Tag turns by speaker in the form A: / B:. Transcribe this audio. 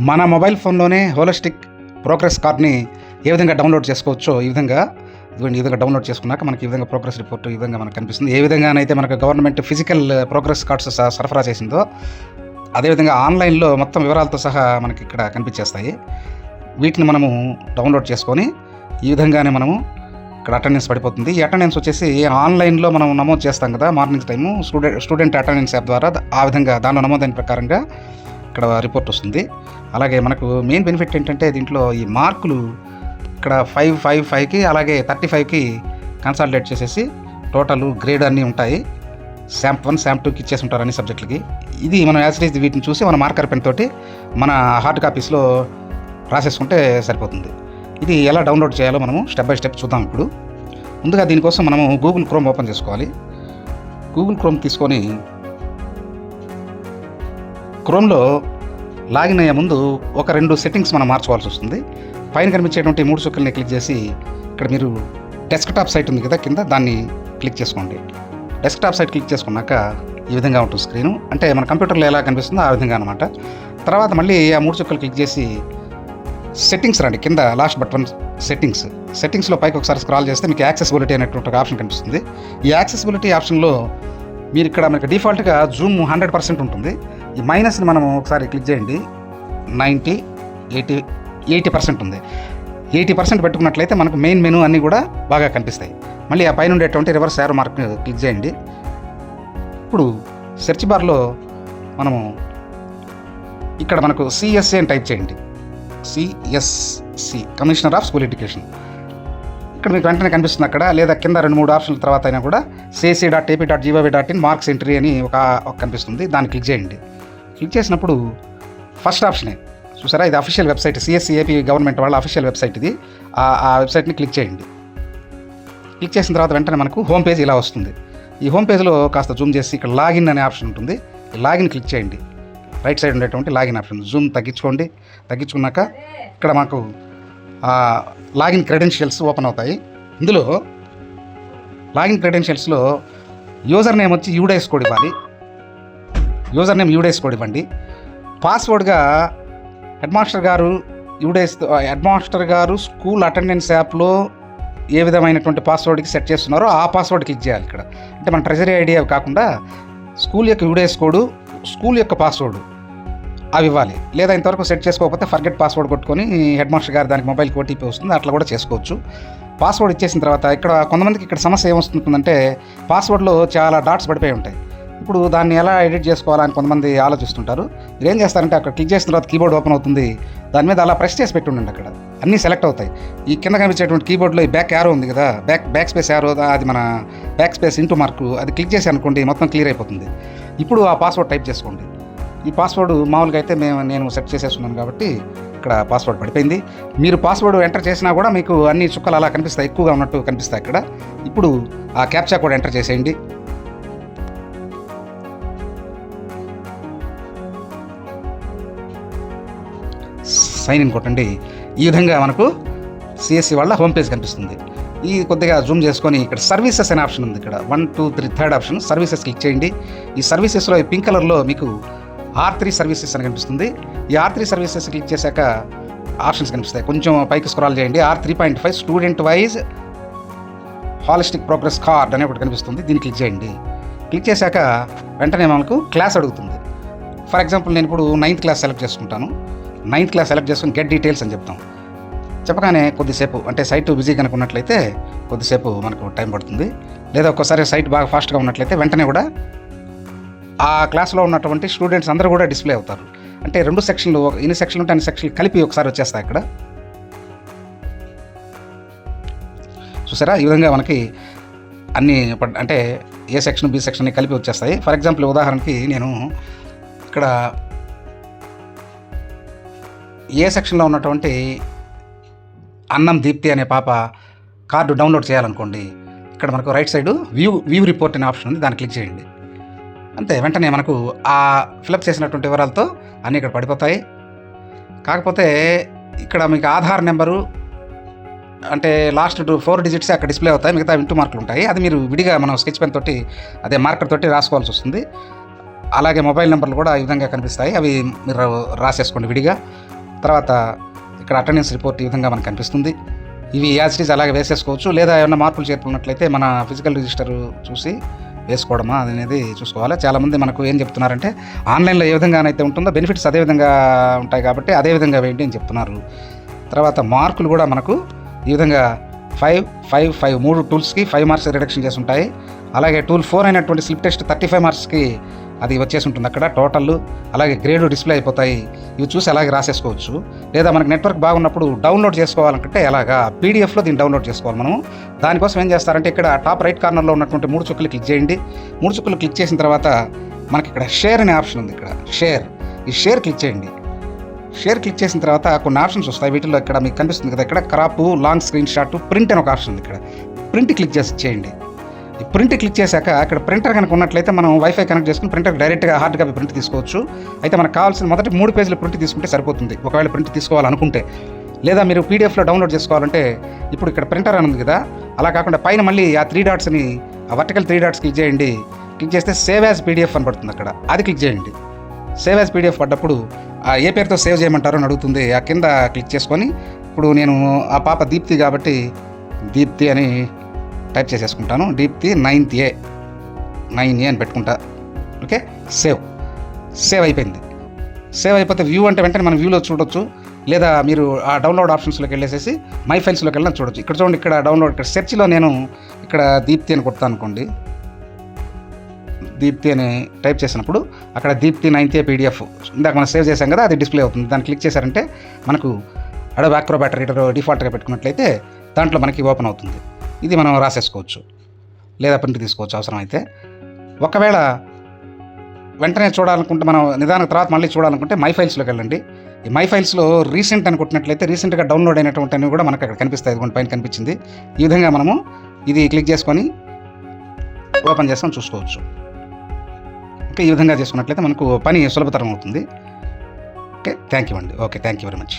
A: మన మొబైల్ ఫోన్లోనే holistic progress కార్డ్ని ఏ విధంగా డౌన్లోడ్ చేసుకోవచ్చో ఈ విధంగా డౌన్లోడ్ చేసుకున్నాక మనకి ఈ విధంగా ప్రోగ్రెస్ రిపోర్ట్ ఈ విధంగా మనకు కనిపిస్తుంది. ఏ విధంగానైతే మనకు గవర్నమెంట్ ఫిజికల్ ప్రోగ్రెస్ కార్డ్స్ సరఫరా చేసిందో అదేవిధంగా ఆన్లైన్లో మొత్తం వివరాలతో సహా మనకి ఇక్కడ కనిపించేస్తాయి. వీటిని మనము డౌన్లోడ్ చేసుకొని ఈ విధంగానే మనము ఇక్కడ అటెండెన్స్ పడిపోతుంది. ఈ అటెండెన్స్ వచ్చేసి ఆన్లైన్లో మనం నమోదు చేస్తాం కదా morning time student attendance app ద్వారా ఆ విధంగా దానిలో నమోదైన ప్రకారంగా ఇక్కడ రిపోర్ట్ వస్తుంది. అలాగే మనకు మెయిన్ బెనిఫిట్ ఏంటంటే దీంట్లో ఈ మార్కులు ఇక్కడ 555కి అలాగే 35కి కన్సాలిడేట్ చేసేసి టోటల్ గ్రేడ్ అన్నీ ఉంటాయి. శాంప్ 1 శాంప్ 2కి ఇచ్చేసి ఉంటారు అన్ని సబ్జెక్టులకి. ఇది మనం యాసిటీస్ వీటిని చూసి మన మార్కర్ పెన్ తోటి మన హార్డ్ కాపీస్లో రాసేసుకుంటే సరిపోతుంది. ఇది ఎలా డౌన్లోడ్ చేయాలో మనము స్టెప్ బై స్టెప్ చూద్దాం. ఇప్పుడు ముందుగా దీనికోసం మనము గూగుల్ క్రోమ్ ఓపెన్ చేసుకోవాలి. గూగుల్ క్రోమ్ తీసుకొని క్రోమ్లో లాగిన్ అయ్యే ముందు ఒక 2 సెట్టింగ్స్ మనం మార్చుకోవాల్సి వస్తుంది. పైన కనిపించేటువంటి 3 చుక్కల్ని క్లిక్ చేసి ఇక్కడ మీరు డెస్క్టాప్ సైట్ ఉంది కదా కింద, దాన్ని క్లిక్ చేసుకోండి. డెస్క్టాప్ సైట్ క్లిక్ చేసుకున్నాక ఈ విధంగా ఉంటుంది స్క్రీను. అంటే మన కంప్యూటర్లో ఎలా కనిపిస్తుందో ఆ విధంగా అనమాట. తర్వాత మళ్ళీ ఆ 3 చుక్కలు క్లిక్ చేసి సెట్టింగ్స్ రండి. కింద లాస్ట్ బటన్ సెట్టింగ్స్లో పైకి ఒకసారి స్క్రాల్ చేస్తే మీకు యాక్సెసిబిలిటీ అనేటువంటి ఆప్షన్ కనిపిస్తుంది. ఈ యాక్సెసిబిలిటీ ఆప్షన్లో మీరు ఇక్కడ మనకి డిఫాల్ట్గా జూమ్ 100% ఉంటుంది. ఈ మైనస్ని మనం ఒకసారి క్లిక్ చేయండి. 90, 80% ఉంది. 80% పెట్టుకున్నట్లయితే మనకు మెయిన్ మెనూ అన్నీ కూడా బాగా కనిపిస్తాయి. మళ్ళీ ఆ పైన ఉండేటువంటి రివర్స్ యారో మార్క్ క్లిక్ చేయండి. ఇప్పుడు సెర్చ్ బార్లో మనము ఇక్కడ మనకు సిఎస్సి అని టైప్ చేయండి. CSC commissioner of school education ఇక్కడ మీకు వెంటనే కనిపిస్తుంది అక్కడ. లేదా కింద 2-3 ఆప్షన్ల తర్వాత అయినా కూడా cc.ap.gov.in మార్క్స్ ఎంట్రీ అని ఒక కనిపిస్తుంది. దాన్ని క్లిక్ చేయండి. క్లిక్ చేసినప్పుడు ఫస్ట్ ఆప్షనే చూసారా, ఇది official website, CSC AP government వాళ్ళ అఫీషియల్ వెబ్సైట్ ఇది. ఆ వెబ్సైట్ని క్లిక్ చేయండి. క్లిక్ చేసిన తర్వాత వెంటనే మనకు హోమ్ పేజ్ ఇలా వస్తుంది. ఈ హోమ్ పేజ్లో కాస్త జూమ్ చేసి ఇక్కడ లాగిన్ అనే ఆప్షన్ ఉంటుంది. ఈ లాగిన్ క్లిక్ చేయండి. రైట్ సైడ్ ఉండేటువంటి లాగిన్ ఆప్షన్ జూమ్ తగ్గించుకోండి. తగ్గించుకున్నాక ఇక్కడ మాకు లాగిన్ క్రెడెన్షియల్స్ ఓపెన్ అవుతాయి. ఇందులో లాగిన్ క్రెడెన్షియల్స్లో యూజర్ నేమ్ వచ్చి యూడైస్ కోడ్ ఇవ్వాలి. యూడైస్ కోడ్ ఇవ్వండి. పాస్వర్డ్గా హెడ్ మాస్టర్ గారు స్కూల్ అటెండెన్స్ యాప్లో ఏ విధమైనటువంటి పాస్వర్డ్కి సెట్ చేస్తున్నారో ఆ పాస్వర్డ్ క్లిక్ చేయాలి. ఇక్కడ అంటే మన ట్రెజరీ ఐడి కాకుండా స్కూల్ యొక్క యూడైస్ కోడ్, స్కూల్ యొక్క పాస్వర్డ్ అవి ఇవ్వాలి. లేదా ఇంతవరకు సెట్ చేసుకోకపోతే ఫర్గెట్ పాస్వర్డ్ కొట్టుకొని హెడ్ మాస్టర్ గారు దానికి మొబైల్కి ఓటీపీ వస్తుంది, అట్లా కూడా చేసుకోవచ్చు. పాస్వర్డ్ ఇచ్చేసిన తర్వాత ఇక్కడ కొంతమందికి ఇక్కడ సమస్య ఏమొస్తుందంటే పాస్వర్డ్లో చాలా డాట్స్ పడిపోయి ఉంటాయి. ఇప్పుడు దాన్ని ఎలా ఎడిట్ చేసుకోవాలని కొంతమంది ఆలోచిస్తుంటారు. మీరు ఏం చేస్తారంటే అక్కడ క్లిక్ చేసిన తర్వాత కీబోర్డ్ ఓపెన్ అవుతుంది. దాని మీద అలా ప్రెస్ చేసి పెట్టి ఉండండి. అక్కడ అన్నీ సెలెక్ట్ అవుతాయి. ఈ కింద కనిపించేటువంటి కీబోర్డ్లో ఈ బ్యాక్ యారో ఉంది కదా, బ్యాక్ స్పేస్ యారో, అది మన బ్యాక్ స్పేస్ ఇంటూ మార్కు, అది క్లిక్ చేసి అనుకోండి మొత్తం క్లియర్ అయిపోతుంది. ఇప్పుడు ఆ పాస్వర్డ్ టైప్ చేసుకోండి. ఈ పాస్వర్డ్ మామూలుగా అయితే నేను సెట్ చేసేస్తున్నాను కాబట్టి ఇక్కడ పాస్వర్డ్ పడిపోయింది. మీరు పాస్వర్డ్ ఎంటర్ చేసినా కూడా మీకు అన్ని చుక్కలు అలా కనిపిస్తాయి, ఎక్కువగా ఉన్నట్టు కనిపిస్తాయి ఇక్కడ. ఇప్పుడు ఆ క్యాప్చా కోడ్ ఎంటర్ చేసేయండి. సైన్ ఇన్ కొట్టండి. ఈ విధంగా మనకు సిఎస్సి వాళ్ళ హోమ్ పేజ్ కనిపిస్తుంది. ఈ కొద్దిగా జూమ్ చేసుకొని ఇక్కడ సర్వీసెస్ అనే ఆప్షన్ ఉంది. ఇక్కడ 1, 2, 3 థర్డ్ ఆప్షన్ సర్వీసెస్ క్లిక్ చేయండి. ఈ సర్వీసెస్లో ఈ పింక్ కలర్లో మీకు R3 సర్వీసెస్ అని కనిపిస్తుంది. ఈ R3 సర్వీసెస్ క్లిక్ చేశాక ఆప్షన్స్ కనిపిస్తాయి. కొంచెం పైకి స్క్రాల్ చేయండి. R3.5 student wise holistic progress card అనే ఒకటి కనిపిస్తుంది. దీన్ని క్లిక్ చేయండి. క్లిక్ చేశాక వెంటనే మనకు క్లాస్ అడుగుతుంది. ఫర్ ఎగ్జాంపుల్ నేను ఇప్పుడు 9th క్లాస్ సెలెక్ట్ చేసుకుంటాను. 9th క్లాస్ సెలెక్ట్ చేసుకుని గెట్ డీటెయిల్స్ అని చెప్తాం. చెప్పగానే కొద్దిసేపు అంటే సైట్ బిజీ కనుక ఉన్నట్లయితే కొద్దిసేపు మనకు టైం పడుతుంది. లేదా ఒక్కోసారి సైట్ బాగా ఫాస్ట్గా ఉన్నట్లయితే వెంటనే కూడా ఆ క్లాస్లో ఉన్నటువంటి స్టూడెంట్స్ అందరూ కూడా డిస్ప్లే అవుతారు. అంటే 2 సెక్షన్లు, ఎన్ని సెక్షన్లు ఉంటే అన్ని సెక్షన్లు కలిపి ఒకసారి వచ్చేస్తాయి ఇక్కడ. చూసారా, ఈ విధంగా మనకి అన్ని అంటే ఏ సెక్షన్ బి సెక్షన్ కలిపి వచ్చేస్తాయి. ఫర్ ఎగ్జాంపుల్ ఉదాహరణకి నేను ఇక్కడ ఏ సెక్షన్లో ఉన్నటువంటి అన్నం దీప్తి అనే పాప కార్డు డౌన్లోడ్ చేయాలనుకోండి. ఇక్కడ మనకు రైట్ సైడ్ వ్యూ రిపోర్ట్ అనే ఆప్షన్ ఉంది. దాన్ని క్లిక్ చేయండి. అంతే, వెంటనే మనకు ఆ ఫిలప్ చేసినటువంటి వివరాలతో అన్నీ ఇక్కడ పడిపోతాయి. కాకపోతే ఇక్కడ మీకు ఆధార్ నెంబరు అంటే లాస్ట్ 4 డిజిట్స్ అక్కడ డిస్ప్లే అవుతాయి. మిగతా ఇంటూ మార్కులు ఉంటాయి. అది మీరు విడిగా మనం స్కెచ్ పెన్ తోటి అదే మార్కర్ తోటి రాసుకోవాల్సి వస్తుంది. అలాగే మొబైల్ నెంబర్లు కూడా ఈ విధంగా కనిపిస్తాయి. అవి మీరు రాసేసుకోండి విడిగా. తర్వాత ఇక్కడ అటెండెన్స్ రిపోర్ట్ ఈ విధంగా మనకు కనిపిస్తుంది. ఇవి యాజ్ ఇట్ ఈజ్ అలాగే వేసేసుకోవచ్చు. లేదా ఏమైనా మార్పులు చేర్పున్నట్లయితే మన ఫిజికల్ రిజిస్టర్ చూసి వేసుకోవడమా అనేది చూసుకోవాలి. చాలామంది మనకు ఏం చెప్తున్నారంటే ఆన్లైన్లో ఏ విధంగానైతే ఉంటుందో బెనిఫిట్స్ అదే విధంగా ఉంటాయి కాబట్టి అదే విధంగా వేయండి అని చెప్తున్నారు. తర్వాత మార్కులు కూడా మనకు ఈ విధంగా 5, 5, 5 3 టూల్స్కి 5 మార్క్స్ రిడక్షన్ చేసి ఉంటాయి. అలాగే టూల్ 4 అయినటువంటి స్లిప్ టెస్ట్ 35 మార్క్స్కి అది వచ్చేసి ఉంటుంది అక్కడ టోటల్. అలాగే గ్రేడ్ డిస్ప్లే అయిపోతాయి. ఇవి చూసి అలాగే రాసేసుకోవచ్చు. లేదా మనకి నెట్వర్క్ బాగున్నప్పుడు డౌన్లోడ్ చేసుకోవాలనుకుంటే ఎలాగా పీడిఎఫ్లో దీన్ని డౌన్లోడ్ చేసుకోవాలి మనం. దానికోసం ఏం చేస్తారంటే ఇక్కడ టాప్ రైట్ కార్నర్లో ఉన్నటువంటి 3 చుక్కలు క్లిక్ చేయండి. 3 చుక్కలు క్లిక్ చేసిన తర్వాత మనకి ఇక్కడ షేర్ అనే ఆప్షన్ ఉంది. ఇక్కడ ఈ షేర్ క్లిక్ చేయండి. షేర్ క్లిక్ చేసిన తర్వాత కొన్ని ఆప్షన్స్ వస్తాయి. వీటిలో ఇక్కడ మీకు కనిపిస్తుంది కదా, ఇక్కడ crop, long screen shot, print అని ఒక ఆప్షన్ ఉంది. ఇక్కడ ప్రింట్ క్లిక్ చేయండి. ఈ ప్రింట్ క్లిక్ చేశాక ఇక్కడ ప్రింటర్ కనుక ఉన్నట్లయితే మనం వైఫై కనెక్ట్ చేసుకుని ప్రింటర్ డైరెక్ట్గా హార్డ్ కాపీ ప్రింట్ తీసుకోవచ్చు. అయితే మనకు కావాల్సిన మొదటి 3 పేజీల ప్రింట్ తీసుకుంటే సరిపోతుంది ఒకవేళ ప్రింట్ తీసుకోవాలనుకుంటే. లేదా మీరు పీడిఎఫ్లో డౌన్లోడ్ చేసుకోవాలంటే ఇప్పుడు ఇక్కడ ప్రింటర్ అని ఉంది కదా, అలా కాకుండా పైన మళ్ళీ ఆ 3 డాట్స్ని ఆ వర్టికల్ 3 డాట్స్ క్లిక్ చేయండి. క్లిక్ చేస్తే సేవ్ యాజ్ పీడిఎఫ్ అని పడుతుంది అక్కడ, అది క్లిక్ చేయండి. సేవ్ యాజ్ పీడిఎఫ్ పడ్డప్పుడు ఏ పేరుతో సేవ్ చేయమంటారో అని అడుగుతుంది. ఆ కింద క్లిక్ చేసుకొని ఇప్పుడు నేను ఆ పాప దీప్తి కాబట్టి దీప్తి అని టైప్ చేసేసుకుంటాను. దీప్తి 9th A అని పెట్టుకుంటా. ఓకే, సేవ్ అయిపోయింది. సేవ్ అయిపోతే వ్యూ అంటే వెంటనే మనం వ్యూలో చూడొచ్చు. లేదా మీరు ఆ డౌన్లోడ్ ఆప్షన్స్లోకి వెళ్ళేసేసి మై ఫైల్స్లోకి వెళ్ళినా చూడొచ్చు. ఇక్కడ చూడండి, ఇక్కడ డౌన్లోడ్, ఇక్కడ సెర్చ్లో నేను ఇక్కడ దీప్తి అని కొడతాను అనుకోండి. దీప్తి అని టైప్ చేసినప్పుడు అక్కడ దీప్తి 9th A PDF ఇందాక మనం సేవ్ చేసాం కదా, అది డిస్ప్లే అవుతుంది. దాన్ని క్లిక్ చేశారంటే మనకు అడోబ్ యాక్రోబాట్ రీడర్ డిఫాల్ట్గా పెట్టుకున్నట్లయితే దాంట్లో మనకి ఓపెన్ అవుతుంది. ఇది మనం రాసేసుకోవచ్చు లేదా ప్రింట్ తీసుకోవచ్చు అవసరమైతే. ఒకవేళ వెంటనే చూడాలనుకుంటే మనం నిదానం తర్వాత మళ్ళీ చూడాలనుకుంటే మై ఫైల్స్లోకి వెళ్ళండి. ఈ మై ఫైల్స్లో రీసెంట్ అని కొట్టినట్లయితే రీసెంట్గా డౌన్లోడ్ అయినటువంటి అన్ని కూడా మనకు అక్కడ కనిపిస్తాయి. ఇదిగోండి పైన కనిపించింది. ఈ విధంగా మనము ఇది క్లిక్ చేసుకొని ఓపెన్ చేసుకొని చూసుకోవచ్చు. ఓకే, ఈ విధంగా చేసుకున్నట్లయితే మనకు పని సులభతరం అవుతుంది. ఓకే, థ్యాంక్ యూ అండి. Okay, thank you very much.